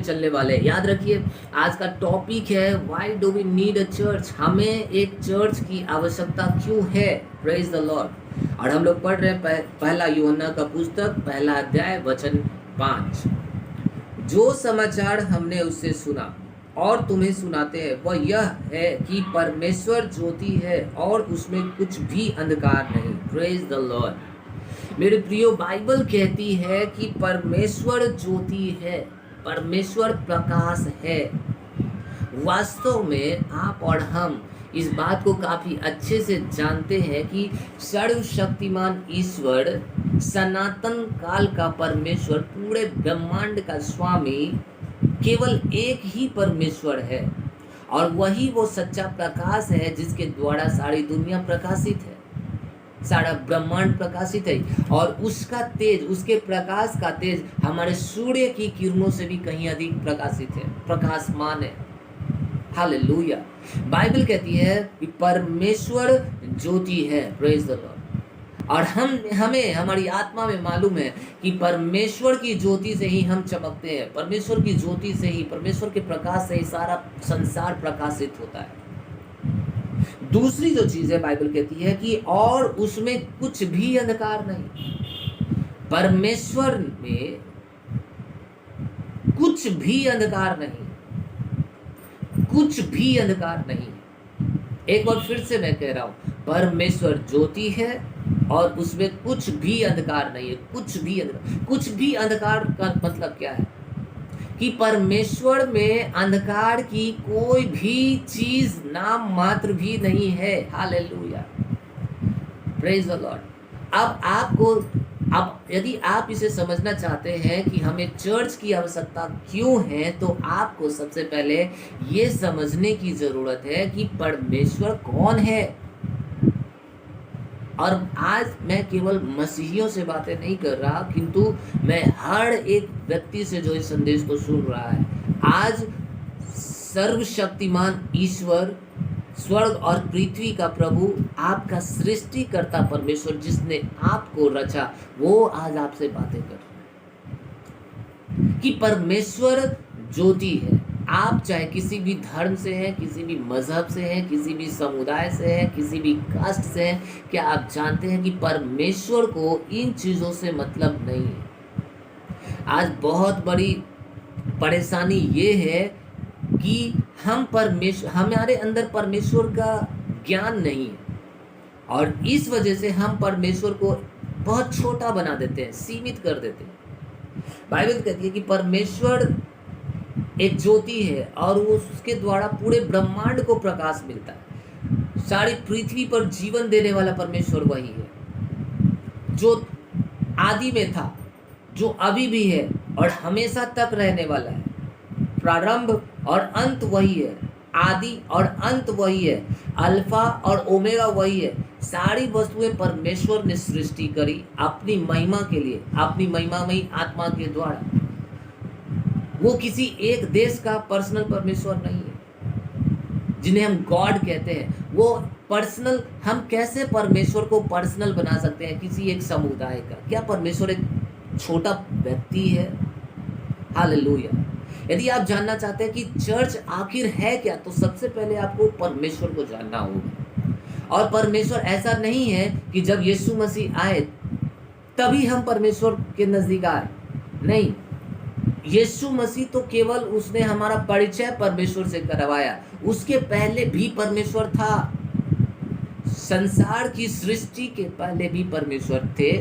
चलने वाले। याद रखिए आज का टॉपिक है why do we need a church, हमें एक चर्च की आवश्यकता क्यों है। Praise the lord. और हम लोग पढ़ रहे हैं पहला यूहन्ना का पुस्तक, पहला अध्याय वचन 5। जो समाचार हमने उससे सुना और तुम्हें सुनाते हैं वह यह है कि परमेश्वर ज्योति है और उसमें कुछ भी अंधकार नहीं। Praise the Lord. मेरे प्रियो, बाइबल कहती है कि परमेश्वर ज्योति है, परमेश्वर प्रकाश है। वास्तव में आप और हम इस बात को काफी अच्छे से जानते हैं कि सर्वशक्तिमान ईश्वर, सनातन काल का परमेश्वर, पूरे ब्रह्मांड का स्वामी केवल एक ही परमेश्वर है और वही वो सच्चा प्रकाश है जिसके द्वारा सारी दुनिया प्रकाशित है, सारा ब्रह्मांड प्रकाशित है। और उसका तेज, उसके प्रकाश का तेज हमारे सूर्य की किरणों से भी कहीं अधिक प्रकाशित है, प्रकाशमान है। हालेलुया। बाइबल कहती है कि परमेश्वर ज्योति है। Praise the lord. और हमें हमारी आत्मा में मालूम है कि परमेश्वर की ज्योति से ही हम चमकते हैं, परमेश्वर की ज्योति से ही, परमेश्वर के प्रकाश से ही सारा संसार प्रकाशित होता है। दूसरी जो चीज है, बाइबल कहती है कि और उसमें कुछ भी अंधकार नहीं। परमेश्वर में कुछ भी अंधकार नहीं, कुछ भी अंधकार नहीं। एक बार फिर से मैं कह रहा हूं, परमेश्वर ज्योति है और उसमें कुछ भी अंधकार नहीं है। कुछ भी अंधकार, कुछ भी अंधकार का मतलब क्या है कि परमेश्वर में अंधकार की कोई भी चीज नाम मात्र भी नहीं है। हालेलुया। Praise the Lord. अब यदि आप इसे समझना चाहते हैं कि हमें चर्च की आवश्यकता क्यों है, तो आपको सबसे पहले ये समझने की जरूरत है कि परमेश्वर कौन है। और आज मैं केवल मसीहियों से बातें नहीं कर रहा, किंतु मैं हर एक व्यक्ति से जो इस संदेश को सुन रहा है, आज सर्वशक्तिमान ईश्वर, स्वर्ग और पृथ्वी का प्रभु, आपका सृष्टिकर्ता परमेश्वर जिसने आपको रचा, वो आज आपसे बातें कर रहा है कि परमेश्वर ज्योति है। आप चाहे किसी भी धर्म से हैं, किसी भी मजहब से हैं, किसी भी समुदाय से हैं, किसी भी कास्ट से हैं, क्या आप जानते हैं कि परमेश्वर को इन चीज़ों से मतलब नहीं है। आज बहुत बड़ी परेशानी ये है कि हमारे अंदर परमेश्वर का ज्ञान नहीं है और इस वजह से हम परमेश्वर को बहुत छोटा बना देते हैं, सीमित कर देते हैं। बाइबल कहती है कि परमेश्वर एक ज्योति है और उसके द्वारा पूरे ब्रह्मांड को प्रकाश मिलता है। सारी पृथ्वी पर जीवन देने वाला परमेश्वर वही है जो आदि में था, जो अभी भी है और हमेशा तक रहने वाला है। प्रारंभ और अंत वही है, आदि और अंत वही है, अल्फा और ओमेगा वही है। सारी वस्तुएं परमेश्वर ने सृष्टि करी अपनी महिमा के लिए, अपनी महिमामयी आत्मा के द्वारा। वो किसी एक देश का पर्सनल परमेश्वर नहीं है जिन्हें हम गॉड कहते हैं। वो पर्सनल, हम कैसे परमेश्वर को पर्सनल बना सकते हैं किसी एक समुदाय का? क्या परमेश्वर एक छोटा व्यक्ति है? हालेलुया। यदि आप जानना चाहते हैं कि चर्च आखिर है क्या, तो सबसे पहले आपको परमेश्वर को जानना होगा। और परमेश्वर ऐसा नहीं है कि जब यीशु मसीह आए तभी हम परमेश्वर के नजदीक आए, नहीं। यीशु मसीह तो केवल उसने हमारा परिचय परमेश्वर से करवाया, उसके पहले भी परमेश्वर था। संसार की सृष्टि के पहले भी परमेश्वर थे,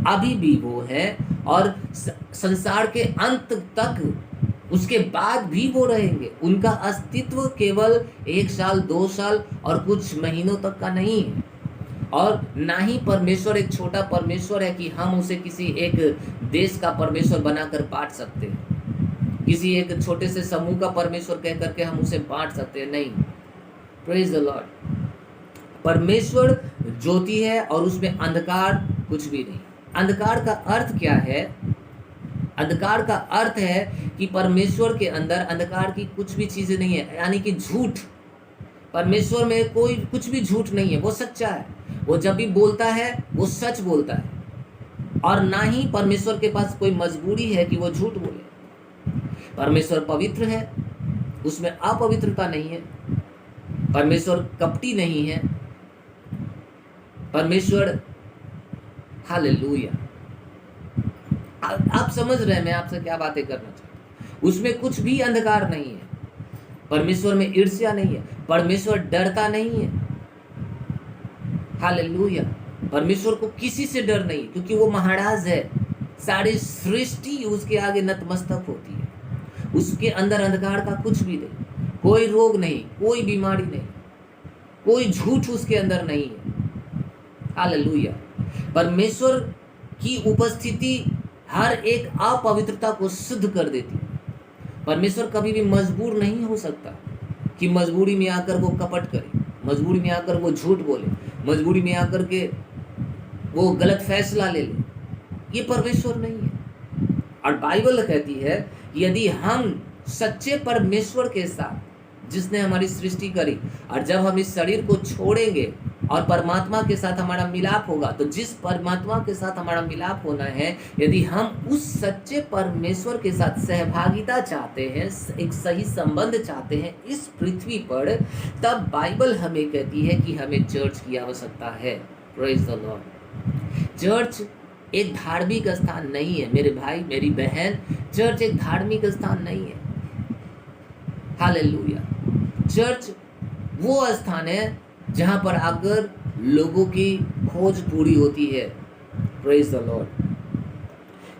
अभी भी वो है और संसार के अंत तक उसके बाद भी वो रहेंगे। उनका अस्तित्व केवल 1 साल, 2 साल और कुछ महीनों तक का नहीं है। और ना ही परमेश्वर एक छोटा परमेश्वर है कि हम उसे किसी एक देश का परमेश्वर बनाकर बांट सकते हैं, किसी एक छोटे से समूह का परमेश्वर कह करके हम उसे बांट सकते हैं, नहीं। Praise the Lord. परमेश्वर ज्योति है और उसमें अंधकार कुछ भी नहीं। अंधकार का अर्थ क्या है? अंधकार का अर्थ है कि परमेश्वर के अंदर अंधकार की कुछ भी चीजें नहीं है, यानी कि झूठ। परमेश्वर में कोई कुछ भी झूठ नहीं है, वो सच्चा है। वो जब भी बोलता है वो सच बोलता है और ना ही परमेश्वर के पास कोई मजबूरी है कि वो झूठ बोले। परमेश्वर पवित्र है, उसमें अपवित्रता नहीं है। परमेश्वर कपटी नहीं है। परमेश्वर, हालेलुया, आप समझ रहे हैं मैं आपसे क्या बातें करना चाहता हूं। उसमें कुछ भी अंधकार नहीं है। परमेश्वर में ईर्ष्या नहीं है। परमेश्वर डरता नहीं है। हालेलुया। परमेश्वर को किसी से डर नहीं, क्योंकि वो महाराज है। सारी सृष्टि उसके आगे नतमस्तक होती है। उसके अंदर अंधकार का कुछ भी नहीं, कोई रोग नहीं, कोई बीमारी नहीं, कोई झूठ उसके अंदर नहीं है। हालेलुया। परमेश्वर की उपस्थिति हर एक अपवित्रता को शुद्ध कर देती है। परमेश्वर कभी भी मजबूर नहीं हो सकता कि मजबूरी में आकर वो कपट करे, मजबूरी में आकर वो झूठ बोले, मजबूरी में आकर के वो गलत फैसला ले ले। ये परमेश्वर नहीं है। और बाइबल कहती है यदि हम सच्चे परमेश्वर के साथ, जिसने हमारी सृष्टि करी, और जब हम इस शरीर को छोड़ेंगे और परमात्मा के साथ हमारा मिलाप होगा, तो जिस परमात्मा के साथ हमारा मिलाप होना है, यदि हम उस सच्चे परमेश्वर के साथ सहभागिता चाहते हैं, एक सही संबंध चाहते हैं इस पृथ्वी पर, तब बाइबल हमें कहती है कि हमें चर्च की आवश्यकता है। Praise the Lord. चर्च एक धार्मिक स्थान नहीं है मेरे भाई मेरी बहन। चर्च एक धार्मिक स्थान नहीं है। हालेलुया। चर्च वो स्थान है जहां पर आकर लोगों की खोज पूरी होती है। Praise the Lord.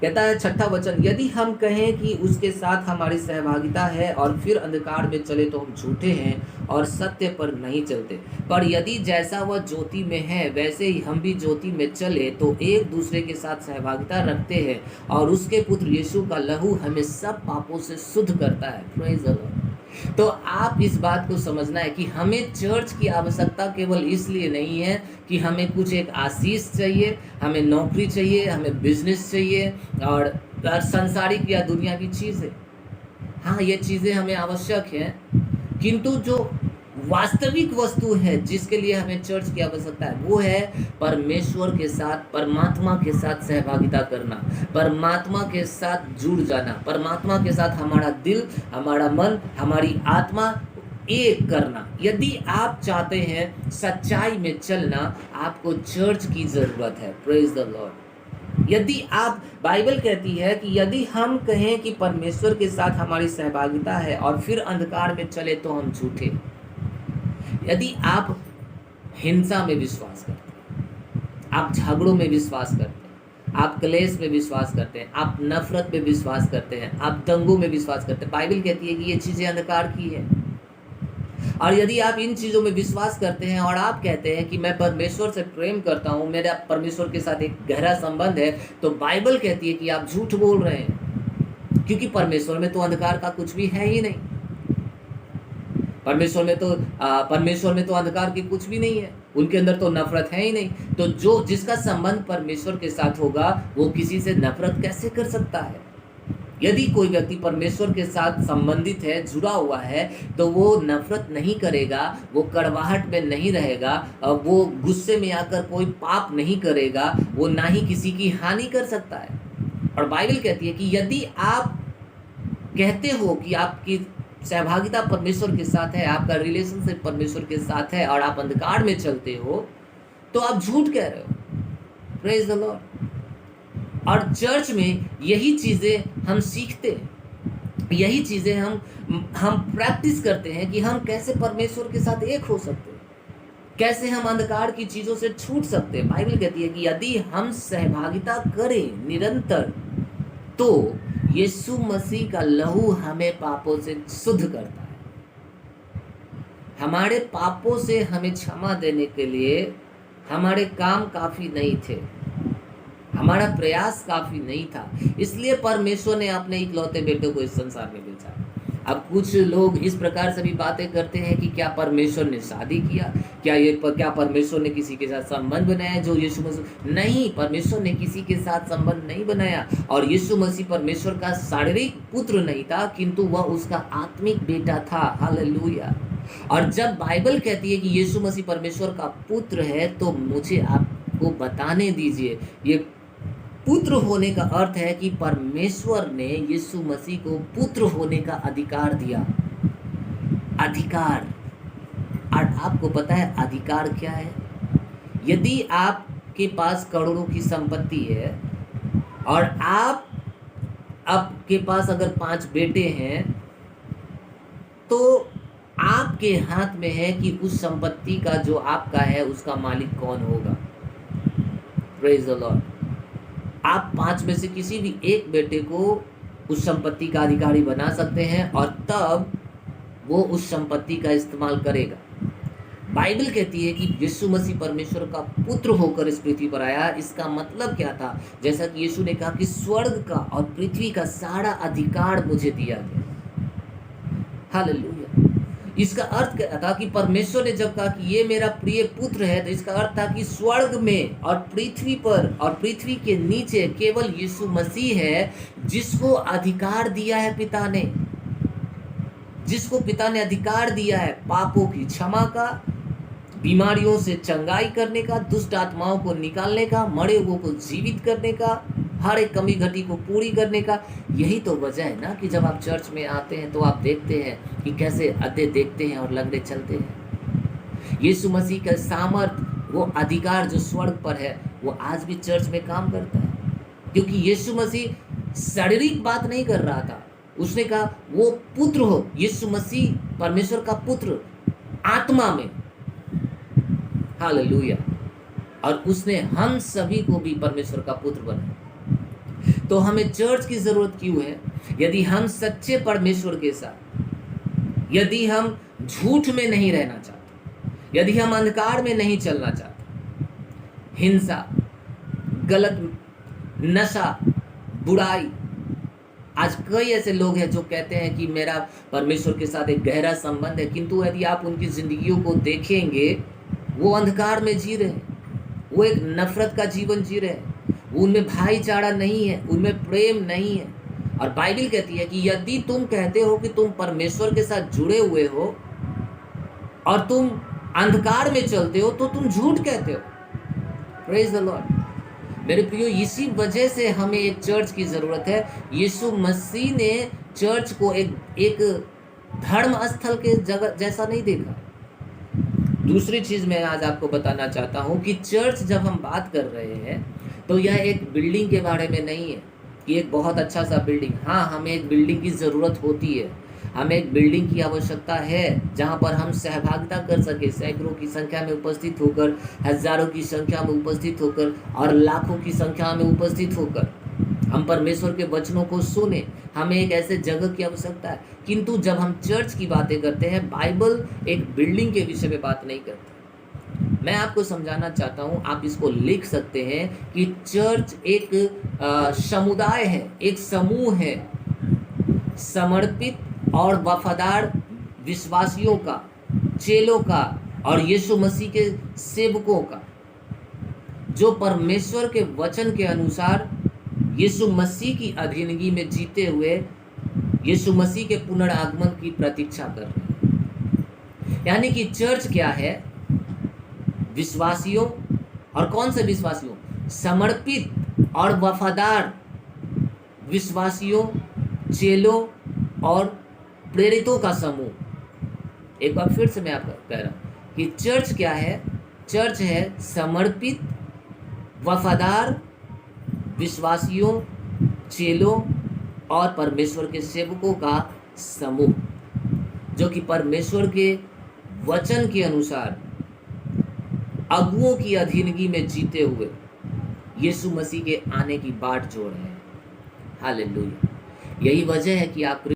कहता है 6ठा वचन, यदि हम कहें कि उसके साथ हमारी सहभागिता है और फिर अंधकार में चले तो हम झूठे हैं और सत्य पर नहीं चलते। पर यदि जैसा वह ज्योति में है वैसे ही हम भी ज्योति में चले तो एक दूसरे के साथ सहभागिता रखते हैं और उसके पुत्र यीशु का लहू हमें सब पापों से शुद्ध करता है। Praise the Lord. तो आप इस बात को समझना है कि हमें चर्च की आवश्यकता केवल इसलिए नहीं है कि हमें कुछ एक आशीष चाहिए, हमें नौकरी चाहिए, हमें बिजनेस चाहिए और सांसारिक या दुनियावी चीज़ें। हाँ, ये चीज़ें हमें आवश्यक हैं, किंतु जो वास्तविक वस्तु है जिसके लिए हमें चर्च की आवश्यकता है वो है परमेश्वर के साथ, परमात्मा के साथ सहभागिता करना, परमात्मा के साथ जुड़ जाना, परमात्मा के साथ हमारा दिल, हमारा मन, हमारी आत्मा एक करना। यदि आप चाहते हैं सच्चाई में चलना, आपको चर्च की जरूरत है। Praise the Lord. यदि आप, बाइबल कहती है कि यदि हम कहें कि परमेश्वर के साथ हमारी सहभागिता है और फिर अंधकार में चले तो हम झूठे। यदि आप हिंसा में विश्वास करते हैं, आप झगड़ों में विश्वास करते हैं, आप क्लेश में विश्वास करते हैं, आप नफरत में विश्वास करते हैं, आप दंगों में विश्वास करते हैं, बाइबल कहती है कि ये चीज़ें अंधकार की है। और यदि आप इन चीज़ों में विश्वास करते हैं और आप कहते हैं कि मैं परमेश्वर से प्रेम करता हूँ, मेरा परमेश्वर के साथ एक गहरा संबंध है, तो बाइबल कहती है कि आप झूठ बोल रहे हैं, क्योंकि परमेश्वर में तो अंधकार का कुछ भी है ही नहीं। परमेश्वर में तो अंधकार की कुछ भी नहीं है, उनके अंदर तो नफरत है ही नहीं। तो जो जिसका संबंध परमेश्वर के साथ होगा वो किसी से नफरत कैसे कर सकता है? यदि कोई व्यक्ति परमेश्वर के साथ संबंधित है, जुड़ा हुआ है, तो वो नफरत नहीं करेगा, वो कड़वाहट में नहीं रहेगा, वो गुस्से में आकर कोई पाप नहीं करेगा, वो ना ही किसी की हानि कर सकता है। और बाइबल कहती है कि यदि आप कहते हो कि आपकी सहभागिता परमेश्वर के साथ है, आपका रिलेशनशिप परमेश्वर के साथ है और आप अंधकार में चलते हो, तो आप झूठ कह रहे हो। Praise the lord. और चर्च में यही चीज़ें हम सीखते हैं, यही चीज़ें हम प्रैक्टिस करते हैं कि हम कैसे परमेश्वर के साथ एक हो सकते हैं, कैसे हम अंधकार की चीज़ों से छूट सकते हैं। बाइबल कहती है कि यदि हम सहभागिता करें निरंतर, तो यीशु मसीह का लहू हमें पापों से शुद्ध करता है। हमारे पापों से हमें क्षमा देने के लिए हमारे काम काफ़ी नहीं थे, हमारा प्रयास काफ़ी नहीं था, इसलिए परमेश्वर ने अपने इकलौते बेटे को इस संसार में भेजा। अब कुछ लोग इस प्रकार से भी बातें करते हैं कि क्या परमेश्वर ने शादी किया, क्या परमेश्वर ने किसी के साथ संबंध बनाया जो यीशु मसीह? नहीं, परमेश्वर ने किसी के साथ संबंध नहीं बनाया। और यीशु मसीह परमेश्वर का शारीरिक पुत्र नहीं था, किंतु वह उसका आत्मिक बेटा था। हालेलुया। और जब बाइबल कहती है कि यीशु मसीह परमेश्वर का पुत्र है, तो मुझे आपको बताने दीजिए, ये पुत्र होने का अर्थ है कि परमेश्वर ने यीशु मसीह को पुत्र होने का अधिकार दिया। अधिकार। और आपको पता है अधिकार क्या है? यदि आपके पास करोड़ों की संपत्ति है और आपके पास अगर 5 बेटे हैं, तो आपके हाथ में है कि उस संपत्ति का जो आपका है उसका मालिक कौन होगा। Praise the Lord. आप 5 में से किसी भी एक बेटे को उस संपत्ति का अधिकारी बना सकते हैं और तब वो उस संपत्ति का इस्तेमाल करेगा। बाइबल कहती है कि यीशु मसीह परमेश्वर का पुत्र होकर इस पृथ्वी पर आया। इसका मतलब क्या था? जैसा कि यीशु ने कहा कि स्वर्ग का और पृथ्वी का सारा अधिकार मुझे दिया गया। हालेलुया। इसका अर्थ क्या था? कि परमेश्वर ने जब कहा कि ये मेरा प्रिय पुत्र है, तो इसका अर्थ था कि स्वर्ग में और पृथ्वी पर और पृथ्वी के नीचे केवल यीशु मसीह है जिसको अधिकार दिया है पिता ने, जिसको पिता ने अधिकार दिया है पापों की क्षमा का, बीमारियों से चंगाई करने का, दुष्ट आत्माओं को निकालने का, मरे हुओं को जीवित करने का, हर एक कमी घटी को पूरी करने का। यही तो वजह है ना कि जब आप चर्च में आते हैं तो आप देखते हैं कि कैसे अधे देखते हैं और लंगड़े चलते हैं। यीशु मसीह का सामर्थ, वो अधिकार जो स्वर्ग पर है, वो आज भी चर्च में काम करता है। क्योंकि यीशु मसीह शारीरिक बात नहीं कर रहा था, उसने कहा वो पुत्र हो। यीशु मसीह परमेश्वर का पुत्र आत्मा में। हालेलुया। और उसने हम सभी को भी परमेश्वर का पुत्र बनाया। तो हमें चर्च की जरूरत क्यों है? यदि हम सच्चे परमेश्वर के साथ, यदि हम झूठ में नहीं रहना चाहते, यदि हम अंधकार में नहीं चलना चाहते, हिंसा, गलत नशा, बुराई। आज कई ऐसे लोग हैं जो कहते हैं कि मेरा परमेश्वर के साथ एक गहरा संबंध है, किंतु यदि आप उनकी जिंदगियों को देखेंगे, वो अंधकार में जी रहे हैं, वो एक नफरत का जीवन जी रहे हैं, उनमें भाईचारा नहीं है, उनमें प्रेम नहीं है। और बाइबल कहती है कि यदि तुम कहते हो कि तुम परमेश्वर के साथ जुड़े हुए हो और तुम अंधकार में चलते हो, तो तुम झूठ कहते हो। Praise the Lord. मेरे प्रियो, इसी वजह से हमें एक चर्च की जरूरत है। यीशु मसीह ने चर्च को एक धर्म स्थल के जगह जैसा नहीं देखा। दूसरी चीज मैं आज आपको बताना चाहता हूं कि चर्च जब हम बात कर रहे हैं तो यह एक बिल्डिंग के बारे में नहीं है कि एक बहुत अच्छा सा बिल्डिंग। हाँ, हमें एक बिल्डिंग की ज़रूरत होती है, हमें एक बिल्डिंग की आवश्यकता है जहाँ पर हम सहभागिता कर सके, सैकड़ों की संख्या में उपस्थित होकर, हजारों की संख्या में उपस्थित होकर और लाखों की संख्या में उपस्थित होकर हम परमेश्वर के वचनों को सुने। हमें एक ऐसे जगह की आवश्यकता है। किंतु जब हम चर्च की बातें करते हैं, बाइबल एक बिल्डिंग के विषय में बात नहीं करती। मैं आपको समझाना चाहता हूं, आप इसको लिख सकते हैं कि चर्च एक समुदाय है, एक समूह है समर्पित और वफादार विश्वासियों का, चेलों का और यीशु मसीह के सेवकों का, जो परमेश्वर के वचन के अनुसार यीशु मसीह की अधीनगी में जीते हुए यीशु मसीह के पुनरागमन की प्रतीक्षा कर रहे हैं। यानी कि चर्च क्या है? विश्वासियों, और कौन से विश्वासियों? समर्पित और वफादार विश्वासियों, चेलों और प्रेरितों का समूह। एक बार फिर से मैं आपको कह रहा हूं कि चर्च क्या है? चर्च है समर्पित, वफादार विश्वासियों, चेलों और परमेश्वर के सेवकों का समूह, जो कि परमेश्वर के वचन के अनुसार अगुओं की अधीनगी में जीते हुए यीशु मसीह के आने की बाट जोड़ रहे हैं। हालेलुया। यही वजह है कि आप